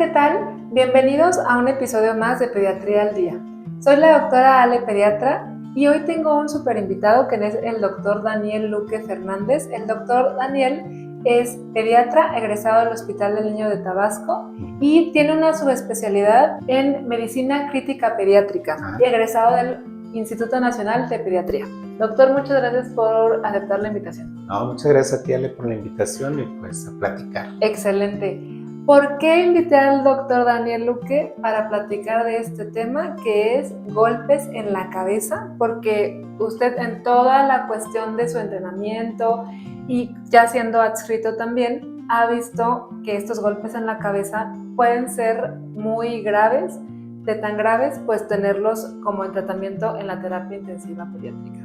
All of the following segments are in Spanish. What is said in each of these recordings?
¿qué tal? Bienvenidos a un episodio más de Pediatría al Día. Soy la doctora Ale Pediatra y hoy tengo un super invitado que es el doctor Daniel Luque Fernández. El doctor Daniel es pediatra egresado del Hospital del Niño de Tabasco y tiene una subespecialidad en medicina crítica pediátrica y egresado del Instituto Nacional de Pediatría. Doctor, muchas gracias por aceptar la invitación. No, muchas gracias a ti, Ale, por la invitación y pues a platicar. Excelente. ¿Por qué invité al doctor Daniel Luque para platicar de este tema que es golpes en la cabeza? Porque usted en toda la cuestión de su entrenamiento y ya siendo adscrito también, ha visto que estos golpes en la cabeza pueden ser muy graves, de tan graves, pues tenerlos como en tratamiento en la terapia intensiva pediátrica.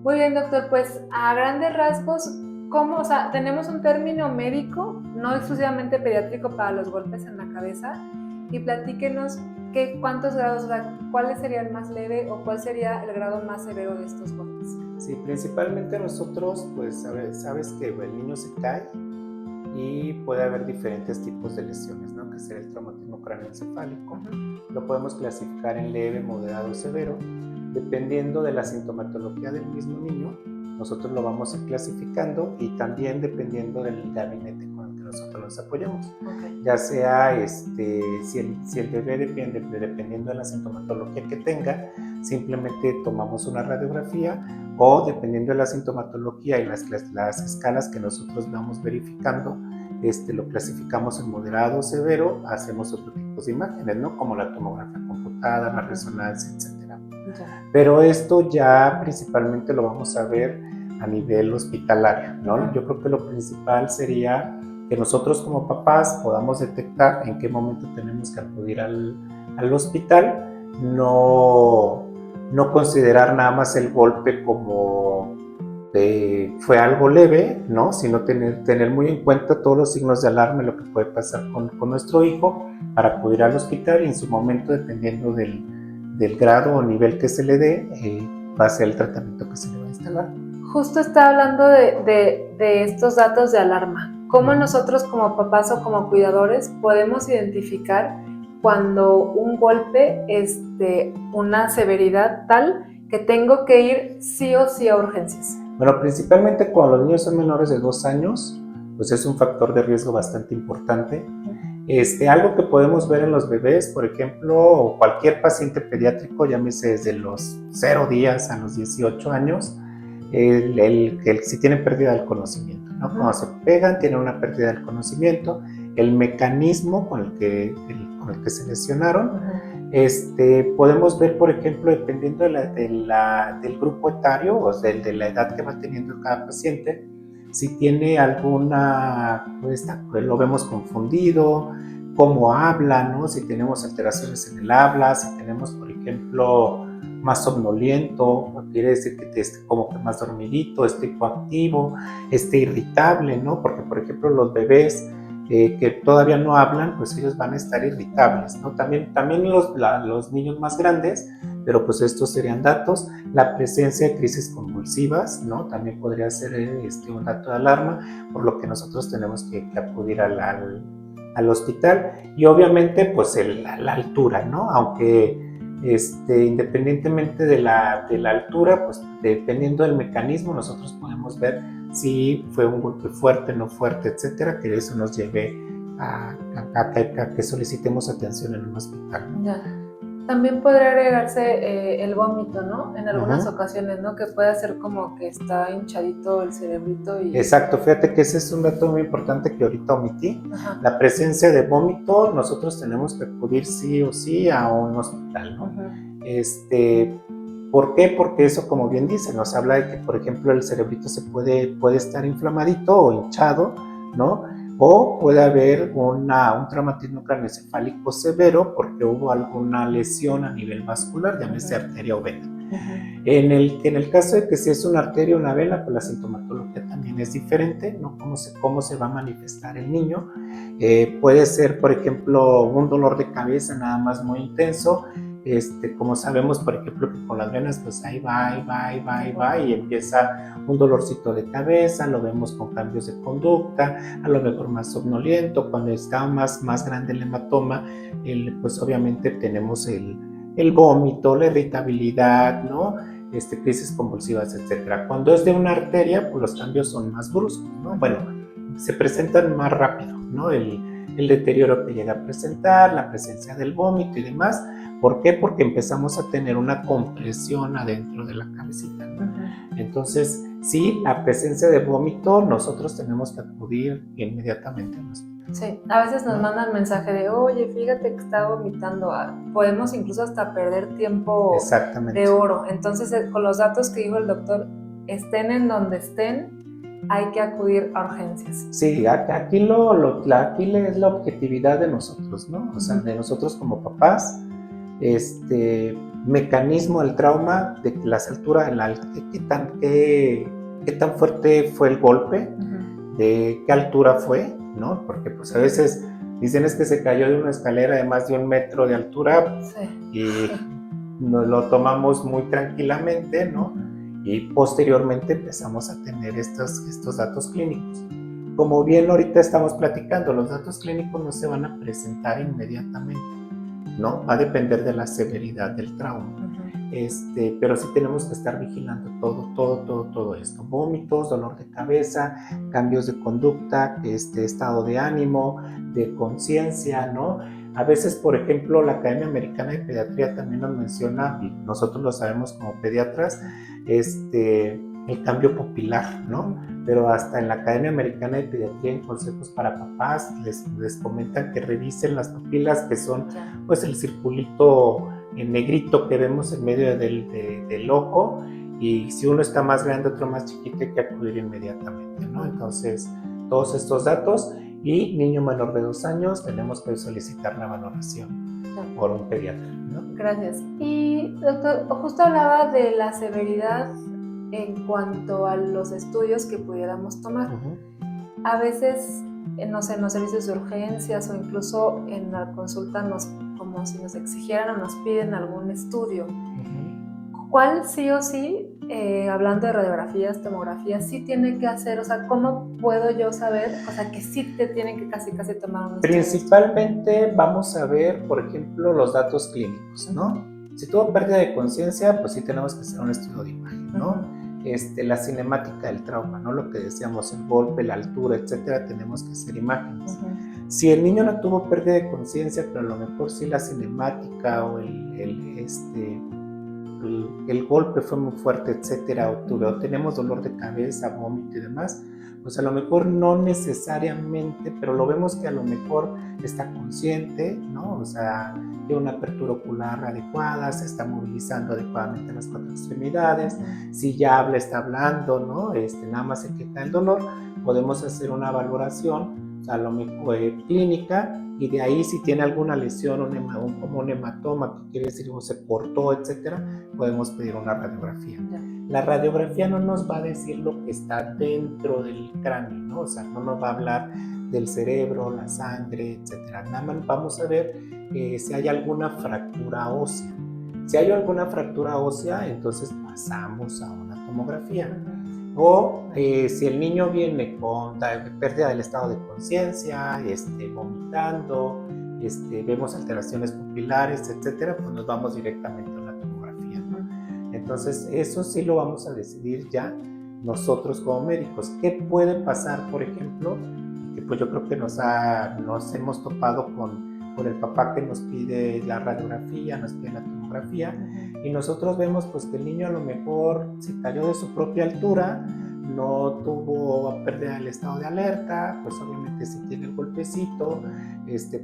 Muy bien, doctor, pues a grandes rasgos, ¿cómo? Tenemos un término médico, no exclusivamente pediátrico, para los golpes en la cabeza, y platíquenos cuántos grados, cuál sería el más leve o cuál sería el grado más severo de estos golpes. Sí, principalmente nosotros, pues sabes que el niño se cae y puede haber diferentes tipos de lesiones, ¿no? Que sería el traumatismo craneoencefálico. Lo podemos clasificar en leve, moderado, severo, dependiendo de la sintomatología del mismo niño. Nosotros lo vamos a ir clasificando y también dependiendo del gabinete con el que nosotros nos apoyamos. Ya sea si el bebé dependiendo de la sintomatología que tenga, simplemente tomamos una radiografía, o dependiendo de la sintomatología y las escalas que nosotros vamos verificando, lo clasificamos en moderado o severo, hacemos otro tipo de imágenes, ¿no? Como la tomografía computada, la resonancia, etc. Pero esto ya principalmente lo vamos a ver a nivel hospitalario, ¿no? Yo creo que lo principal sería que nosotros como papás podamos detectar en qué momento tenemos que acudir al hospital, no considerar nada más el golpe como fue algo leve, ¿no? Sino tener muy en cuenta todos los signos de alarma, lo que puede pasar con nuestro hijo, para acudir al hospital y en su momento, dependiendo del grado o nivel que se le dé, va a ser el tratamiento que se le va a instalar. Justo está hablando de estos datos de alarma. ¿Cómo nosotros como papás o como cuidadores podemos identificar cuando un golpe es de una severidad tal que tengo que ir sí o sí a urgencias? Bueno, principalmente cuando los niños son menores de 2 años, pues es un factor de riesgo bastante importante. Algo que podemos ver en los bebés, por ejemplo, cualquier paciente pediátrico, llámese desde los 0 días a los 18 años, si tienen pérdida del conocimiento, ¿no? Cuando se pegan, tienen una pérdida del conocimiento, el mecanismo con el que se lesionaron. Podemos ver, por ejemplo, dependiendo del grupo etario o de la edad que va teniendo cada paciente, si tiene alguna, pues lo vemos confundido, cómo habla, ¿no? Si tenemos alteraciones en el habla, si tenemos, por ejemplo, más somnoliento, quiere decir que esté como que más dormidito, esté hipoactivo, esté irritable, ¿no? Porque, por ejemplo, los bebés que todavía no hablan, pues ellos van a estar irritables, ¿no? También los niños más grandes, pero pues estos serían datos. La presencia de crisis convulsivas, ¿no? También podría ser un dato de alarma, por lo que nosotros tenemos que acudir al hospital. Y obviamente, pues la altura, ¿no? Aunque independientemente de la altura, pues dependiendo del mecanismo, nosotros podemos ver si fue un golpe fuerte, no fuerte, etcétera, que eso nos lleve a que solicitemos atención en un hospital, ¿no? Ya. También podría agregarse el vómito, ¿no? En algunas ocasiones, ¿no? Que puede ser como que está hinchadito el cerebrito. Exacto, fíjate que ese es un dato muy importante que ahorita omití. La presencia de vómito, nosotros tenemos que acudir sí o sí a un hospital, ¿no? ¿Por qué? Porque eso, como bien dice, nos habla de que, por ejemplo, el cerebrito puede estar inflamadito o hinchado, ¿no? O puede haber un traumatismo craneoencefálico severo porque hubo alguna lesión a nivel vascular, llámese arteria o vena. En el caso de que si es una arteria o una vena, pues la sintomatología también es diferente, ¿no? Cómo se va a manifestar el niño. Puede ser, por ejemplo, un dolor de cabeza nada más muy intenso, como sabemos, por ejemplo, que con las venas, pues ahí va, y empieza un dolorcito de cabeza, lo vemos con cambios de conducta, a lo mejor más somnoliento. Cuando está más grande el hematoma, pues obviamente tenemos el vómito, la irritabilidad, ¿no? Crisis convulsivas, etcétera. Cuando es de una arteria, pues los cambios son más bruscos, ¿no? Bueno, se presentan más rápido, ¿no? El deterioro que llega a presentar, la presencia del vómito y demás. ¿Por qué? Porque empezamos a tener una compresión adentro de la cabecita, ¿no? Entonces, sí, la presencia de vómito, nosotros tenemos que acudir inmediatamente a nosotros. Sí, a veces nos mandan mensaje de, oye, fíjate que está vomitando. Podemos incluso hasta perder tiempo de oro. Entonces, con los datos que dijo el doctor, estén en donde estén, hay que acudir a urgencias. Sí, aquí es la objetividad de nosotros, ¿no? O sea, de nosotros como papás, mecanismo del trauma, de las alturas, qué tan fuerte fue el golpe, de qué altura fue, ¿no? Porque pues a veces dicen es que se cayó de una escalera de más de 1 metro de altura, y nos lo tomamos muy tranquilamente, ¿no? Y posteriormente empezamos a tener estos datos clínicos. Como bien ahorita estamos platicando, los datos clínicos no se van a presentar inmediatamente, ¿no? Va a depender de la severidad del trauma. Pero sí tenemos que estar vigilando todo esto: vómitos, dolor de cabeza, cambios de conducta, estado de ánimo, de conciencia, ¿no? A veces, por ejemplo, la Academia Americana de Pediatría también nos menciona, y nosotros lo sabemos como pediatras, el cambio pupilar, ¿no? Pero hasta en la Academia Americana de Pediatría, en consejos para papás, les comentan que revisen las pupilas, que son pues el circulito en negrito que vemos en medio del ojo, y si uno está más grande, otro más chiquito, hay que acudir inmediatamente, ¿no? Entonces, todos estos datos, y niño menor de 2 años, tenemos que solicitar la valoración por un pediatra, ¿no? Gracias. Y doctor, justo hablaba de la severidad en cuanto a los estudios que pudiéramos tomar. A veces, no sé, en los servicios de urgencias o incluso en la consulta, como si nos exigieran o nos piden algún estudio. ¿Cuál sí o sí, hablando de radiografías, tomografías, sí tiene que hacer? O sea, ¿cómo puedo yo saber? O sea, que sí te tienen que casi tomar un estudio. Principalmente vamos a ver, por ejemplo, los datos clínicos, ¿no? Si tuvo pérdida de conciencia, pues sí tenemos que hacer un estudio de imagen, ¿no? La cinemática del trauma, ¿no? Lo que decíamos, el golpe, la altura, etcétera, tenemos que hacer imágenes. Si el niño no tuvo pérdida de conciencia, pero a lo mejor sí la cinemática o el golpe fue muy fuerte, etcétera, o tenemos dolor de cabeza, vómito y demás, pues a lo mejor no necesariamente, pero lo vemos que a lo mejor está consciente, ¿no? O sea, tiene una apertura ocular adecuada, se está movilizando adecuadamente las 4 extremidades, si ya habla, está hablando, ¿no? Nada más se queja el dolor, podemos hacer una valoración, a lo mejor clínica, y de ahí si tiene alguna lesión, como un hematoma, que quiere decir que se cortó, etcétera, podemos pedir una radiografía. La radiografía no nos va a decir lo que está dentro del cráneo, ¿no? O sea, no nos va a hablar del cerebro, la sangre, etcétera. Nada más vamos a ver si hay alguna fractura ósea. Si hay alguna fractura ósea, entonces pasamos a una tomografía. O si el niño viene con pérdida del estado de conciencia, vomitando, vemos alteraciones pupilares, etcétera, pues nos vamos directamente a una tomografía, ¿no? Entonces, eso sí lo vamos a decidir ya nosotros como médicos. ¿Qué puede pasar, por ejemplo? Que pues yo creo que nos hemos topado con el papá que nos pide la radiografía, nos pide la tomografía, y nosotros vemos pues que el niño a lo mejor se cayó de su propia altura, no tuvo pérdida del estado de alerta, pues obviamente sí tiene el golpecito,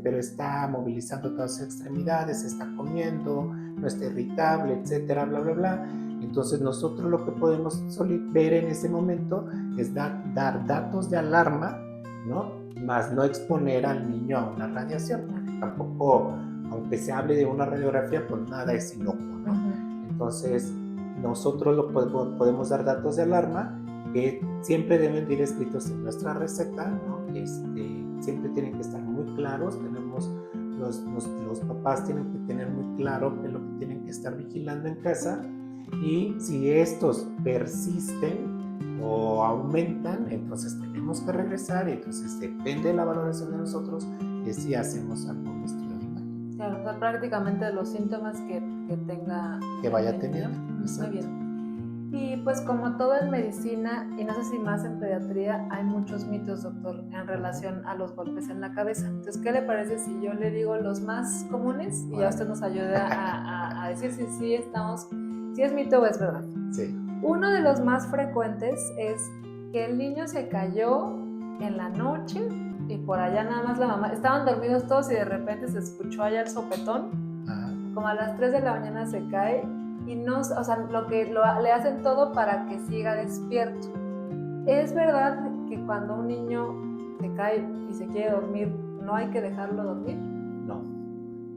pero está movilizando todas sus extremidades, está comiendo, no está irritable, etcétera, bla, bla, bla. Entonces nosotros lo que podemos ver en ese momento es dar datos de alarma, ¿no? Más no exponer al niño a una radiación, porque tampoco, aunque se hable de una radiografía, pues nada es inocuo, ¿no? Entonces nosotros podemos dar datos de alarma que siempre deben ir escritos en nuestra receta, ¿no? Siempre tienen que estar muy claros. Tenemos los papás tienen que tener muy claro qué es lo que tienen que estar vigilando en casa, y si estos persisten o aumentan, entonces tenemos que regresar, y entonces depende de la valoración de nosotros si hacemos algún estudio de imagen. Claro, o sea, prácticamente de los síntomas que tenga Que vaya el niño. teniendo. Muy Exacto. bien. Y pues como todo en medicina, y no sé si más en pediatría, hay muchos mitos, doctor, en relación a los golpes en la cabeza. Entonces, ¿qué le parece si yo le digo los más comunes y ya usted nos ayuda a decir si es mito o es verdad? Sí. Uno de los más frecuentes es que el niño se cayó en la noche y por allá nada más la mamá, estaban dormidos todos y de repente se escuchó allá el sopetón, como a las 3 de la mañana se cae y no, o sea, le hacen todo para que siga despierto. ¿Es verdad que cuando un niño se cae y se quiere dormir, no hay que dejarlo dormir? No,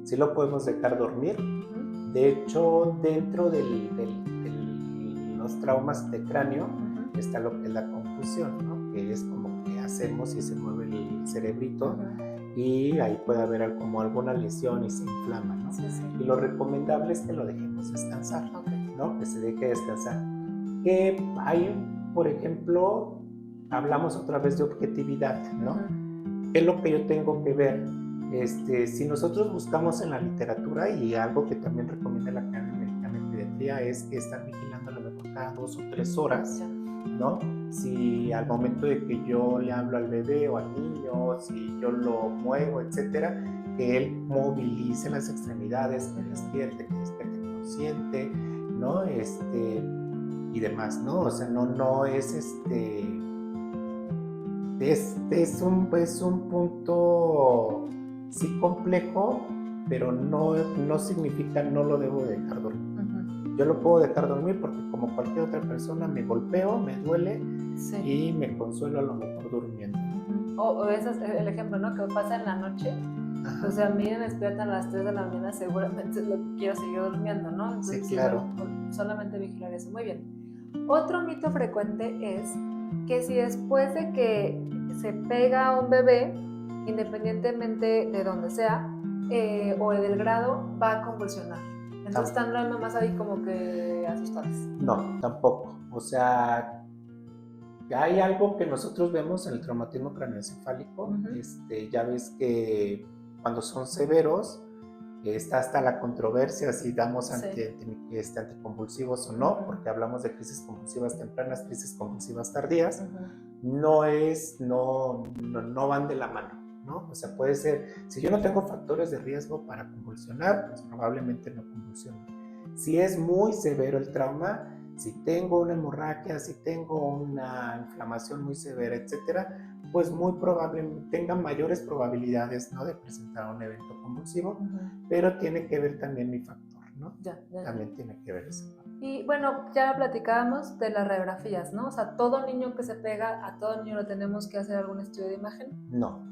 sí lo podemos dejar dormir. De hecho, dentro de los traumas de cráneo está lo que es la confusión, ¿no? Que es como que hacemos y se mueve el cerebrito, y ahí puede haber como alguna lesión y se inflama, ¿no? Sí. Y lo recomendable es que lo dejemos descansar, ¿no? Que se deje descansar. Que hay, por ejemplo, hablamos otra vez de objetividad, ¿no? ¿Qué es lo que yo tengo que ver? Si nosotros buscamos en la literatura, y algo que también recomienda la Academia Americana de Pediatría, es que estar vigilando a lo mejor cada 2 o 3 horas, ¿no? Si al momento de que yo le hablo al bebé o al niño, si yo lo muevo, etcétera, que él movilice las extremidades, que despierte consciente, ¿no? Y demás, ¿no? O sea, no es es un punto sí complejo, pero no significa no lo debo dejar dormir. Yo lo puedo dejar dormir porque como cualquier otra persona me golpeo, me duele, y me consuelo a lo mejor durmiendo. O ese es el ejemplo, ¿no? Que pasa en la noche. O sea, a mí me despiertan a las 3 de la mañana, seguramente quiero seguir durmiendo, ¿no? Entonces, sí, claro. Solamente vigilar eso. Muy bien. Otro mito frecuente es que si después de que se pega a un bebé, independientemente de donde sea, o del grado, va a convulsionar. Entonces están las mamás ahí como que asustadas. No, tampoco. O sea, hay algo que nosotros vemos en el traumatismo craneoencefálico. Ya ves que cuando son severos, está hasta la controversia si damos anticonvulsivos o no, porque hablamos de crisis convulsivas tempranas, crisis convulsivas tardías. No van de la mano, ¿no? O sea, puede ser, si yo no tengo factores de riesgo para convulsionar, pues probablemente no convulsione. Si es muy severo el trauma, si tengo una hemorragia, si tengo una inflamación muy severa, etcétera, pues muy probablemente tenga mayores probabilidades, ¿no?, de presentar un evento convulsivo, pero tiene que ver también mi factor, ¿no? También tiene que ver ese factor. Y bueno, ya platicábamos de las radiografías, ¿no? O sea, ¿todo niño que se pega, a todo niño le tenemos que hacer algún estudio de imagen? No,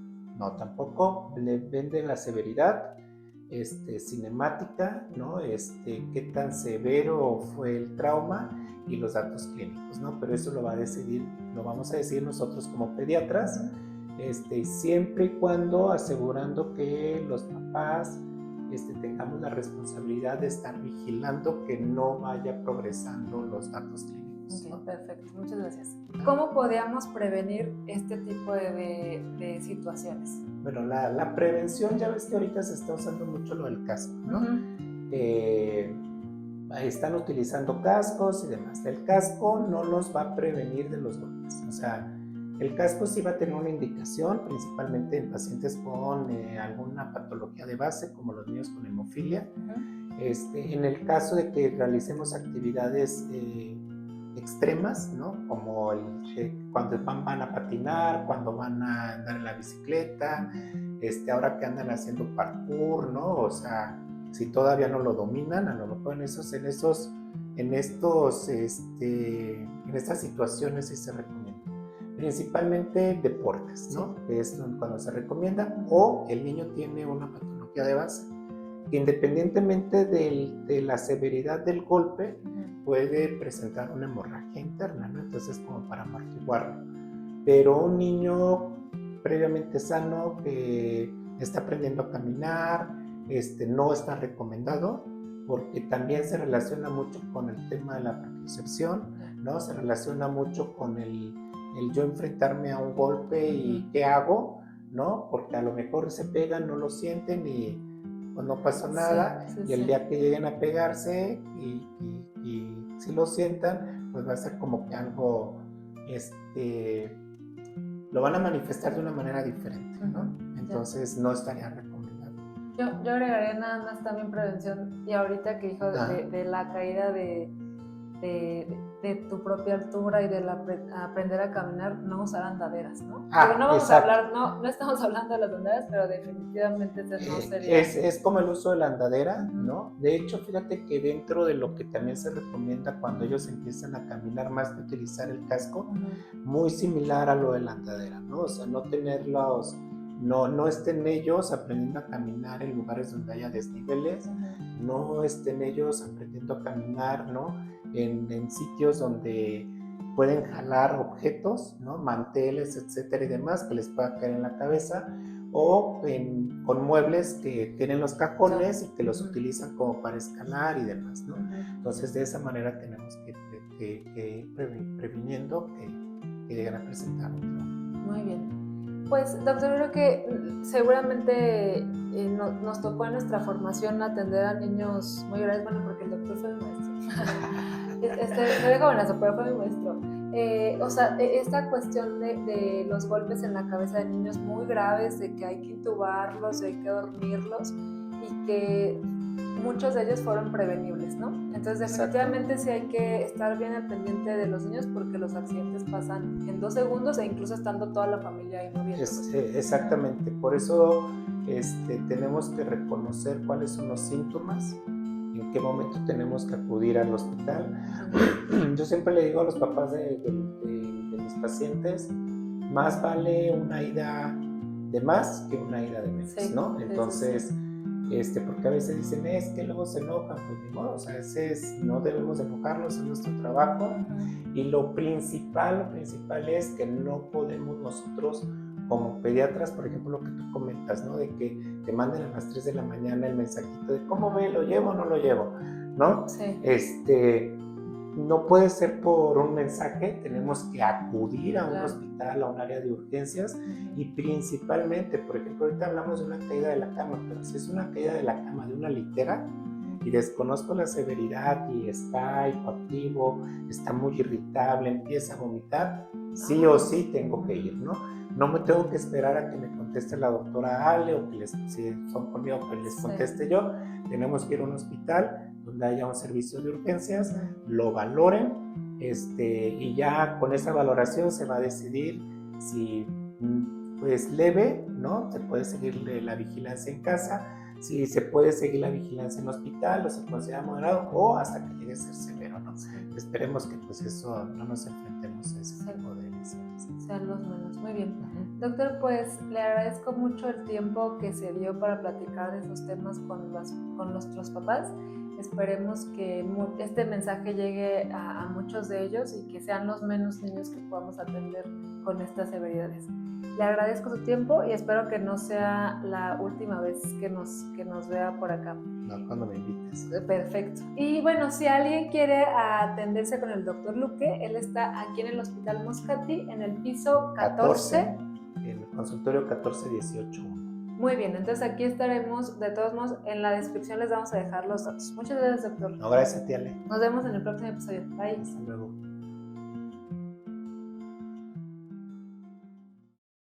tampoco. Depende de la severidad cinemática, ¿no? Qué tan severo fue el trauma y los datos clínicos, ¿no? Pero eso lo vamos a decir nosotros como pediatras, siempre y cuando asegurando que los papás tengamos la responsabilidad de estar vigilando que no vaya progresando los datos clínicos. Okay, ¿no? Perfecto, muchas gracias. ¿Cómo podríamos prevenir este tipo de situaciones? Bueno, la prevención, ya ves que ahorita se está usando mucho lo del casco, ¿no? Están utilizando cascos y demás. El casco no los va a prevenir de los golpes. O sea, el casco sí va a tener una indicación, principalmente en pacientes con alguna patología de base, como los niños con hemofilia. En el caso de que realicemos actividades extremas, ¿no? Como cuando van a patinar, cuando van a andar en la bicicleta, ahora que andan haciendo parkour, ¿no? O sea, si todavía no lo dominan, a lo mejor en estas situaciones sí se recomienda. Principalmente deportes, ¿no? Que es cuando se recomienda, o el niño tiene una patología de base, que independientemente de la severidad del golpe, puede presentar una hemorragia interna, ¿no? Entonces, como para amortiguarlo. Pero un niño previamente sano que está aprendiendo a caminar, no está recomendado, porque también se relaciona mucho con el tema de la propiocepción, ¿no? Se relaciona mucho con el yo enfrentarme a un golpe y ¿qué hago? ¿No? Porque a lo mejor se pegan, no lo sienten y pues no pasó nada, y el día que lleguen a pegarse y si lo sientan, pues va a ser como que algo, lo van a manifestar de una manera diferente, ¿no? Entonces no estaría recomendado. Yo agregaría nada más también prevención, y ahorita que dijo de la caída de tu propia altura y de aprender a caminar, no usar andaderas, ¿no? Pero no vamos a hablar, no estamos hablando de las andaderas, pero definitivamente ese no sería. Es como el uso de la andadera, ¿no? De hecho, fíjate que dentro de lo que también se recomienda cuando ellos empiezan a caminar, más que utilizar el casco, muy similar a lo de la andadera, ¿no? O sea, no tenerlos, no estén ellos aprendiendo a caminar en lugares donde haya desniveles, no estén ellos aprendiendo a caminar, ¿no? En sitios donde pueden jalar objetos, ¿no? Manteles, etcétera y demás, que les pueda caer en la cabeza, o con muebles que tienen los cajones y que los utilizan como para escalar y demás, ¿no? Entonces, de esa manera tenemos que ir previniendo que lleguen a presentar un trauma. Muy bien. Pues, doctor, creo que seguramente nos tocó en nuestra formación atender a niños muy grandes, bueno, porque el doctor fue mi maestro. Soy de jovenazo, pero fue mi maestro. O sea, esta cuestión de los golpes en la cabeza de niños muy graves, de que hay que intubarlos, de que hay que dormirlos, y que muchos de ellos fueron prevenibles, ¿no? Entonces, definitivamente sí hay que estar bien al pendiente de los niños, porque los accidentes pasan en 2 segundos e incluso estando toda la familia ahí moviéndose. Exactamente, por eso tenemos que reconocer cuáles son los síntomas, en qué momento tenemos que acudir al hospital. Yo siempre le digo a los papás de mis pacientes, más vale una ida de más que una ida de menos, ¿no? Entonces, porque a veces dicen, es que luego se enojan, pues ni modo, o sea, no debemos enojarnos, es nuestro trabajo, y lo principal es que no podemos nosotros, como pediatras, por ejemplo, lo que tú comentas, ¿no? De que te manden a las 3 de la mañana el mensajito de ¿cómo ve? ¿Lo llevo o no lo llevo? ¿No? Sí. No puede ser por un mensaje, tenemos que acudir a un hospital, a un área de urgencias, y principalmente, por ejemplo, ahorita hablamos de una caída de la cama, pero si es una caída de la cama de una litera y desconozco la severidad y está hipoactivo, está muy irritable, empieza a vomitar, sí o sí tengo que ir, ¿no? No me tengo que esperar a que me conteste la doctora Ale o que si son conmigo, que les conteste yo. Tenemos que ir a un hospital donde haya un servicio de urgencias, lo valoren, y ya con esa valoración se va a decidir si pues leve, ¿no? Se puede seguir la vigilancia en casa, si se puede seguir la vigilancia en hospital, o se considera moderado, o hasta que llegue a ser severo, ¿no? Esperemos que pues eso no nos enfrentemos a ese tipo de lesiones. Sean los menos. Muy bien. Doctor, pues le agradezco mucho el tiempo que se dio para platicar de esos temas con nuestros papás. Esperemos que este mensaje llegue a muchos de ellos y que sean los menos niños que podamos atender con estas severidades. Le agradezco su tiempo y espero que no sea la última vez que nos vea por acá. No, cuando me invites. Perfecto. Y bueno, si alguien quiere atenderse con el doctor Luque, él está aquí en el Hospital Moscati, en el piso 14. En el consultorio 1418. Muy bien, entonces aquí estaremos, de todos modos, en la descripción les vamos a dejar los datos. Muchas gracias, doctor. No, gracias a ti, Ale. Nos vemos en el próximo episodio. Bye. Hasta luego.